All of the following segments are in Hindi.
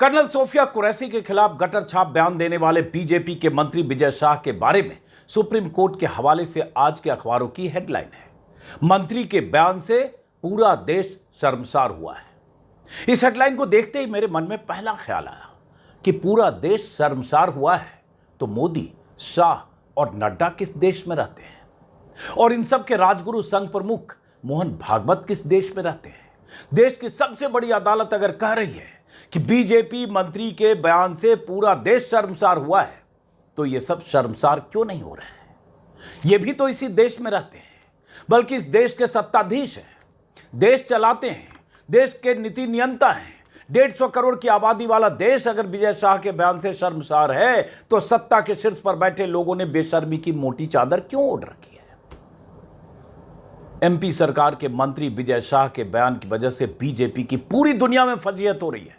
कर्नल सोफिया कुरैशी के खिलाफ गटर छाप बयान देने वाले बीजेपी के मंत्री विजय शाह के बारे में सुप्रीम कोर्ट के हवाले से आज के अखबारों की हेडलाइन है, मंत्री के बयान से पूरा देश शर्मसार हुआ है। इस हेडलाइन को देखते ही मेरे मन में पहला ख्याल आया कि पूरा देश शर्मसार हुआ है तो मोदी, शाह और नड्डा किस देश में रहते हैं, और इन सब के राजगुरु संघ प्रमुख मोहन भागवत किस देश में रहते हैं। देश की सबसे बड़ी अदालत अगर कह रही है कि बीजेपी मंत्री के बयान से पूरा देश शर्मसार हुआ है, तो ये सब शर्मसार क्यों नहीं हो रहे हैं? ये भी तो इसी देश में रहते हैं, बल्कि इस देश के सत्ताधीश हैं, देश चलाते हैं, देश के नीति नियंता हैं। 150 करोड़ की आबादी वाला देश अगर विजय शाह के बयान से शर्मसार है, तो सत्ता के शीर्ष पर बैठे लोगों ने बेशर्मी की मोटी चादर क्यों ओढ़ रखी है? एमपी सरकार के मंत्री विजय शाह के बयान की वजह से बीजेपी की पूरी दुनिया में फजीहत हो रही है,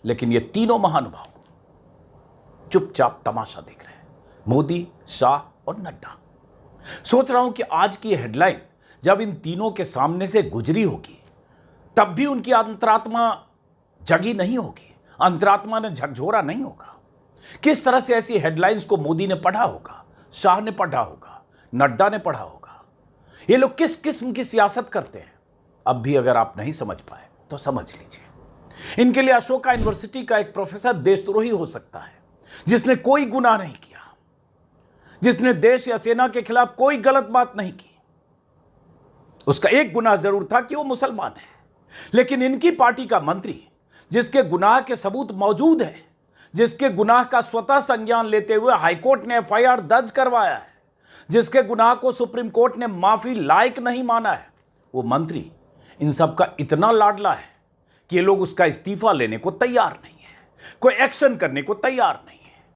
लेकिन ये तीनों महानुभाव चुपचाप तमाशा देख रहे हैं, मोदी, शाह और नड्डा। सोच रहा हूं कि आज की हेडलाइन जब इन तीनों के सामने से गुजरी होगी, तब भी उनकी अंतरात्मा जगी नहीं होगी, अंतरात्मा ने झकझोरा नहीं होगा। किस तरह से ऐसी हेडलाइंस को मोदी ने पढ़ा होगा, शाह ने पढ़ा होगा, नड्डा ने पढ़ा होगा। ये लोग किस किस्म की सियासत करते हैं, अब भी अगर आप नहीं समझ पाए तो समझ लीजिए। इनके लिए अशोका यूनिवर्सिटी का एक प्रोफेसर देशद्रोही हो सकता है, जिसने कोई गुनाह नहीं किया, जिसने देश या सेना के खिलाफ कोई गलत बात नहीं की। उसका एक गुनाह जरूर था कि वो मुसलमान है, लेकिन इनकी पार्टी का मंत्री, जिसके गुनाह के सबूत मौजूद हैं, जिसके गुनाह का स्वतः संज्ञान लेते हुए हाईकोर्ट ने एफआईआर दर्ज करवाया है, जिसके गुनाह को सुप्रीम कोर्ट ने माफी लायक नहीं माना है, वो मंत्री इन सब का इतना लाडला है कि ये लोग उसका इस्तीफा लेने को तैयार नहीं है, कोई एक्शन करने को तैयार नहीं।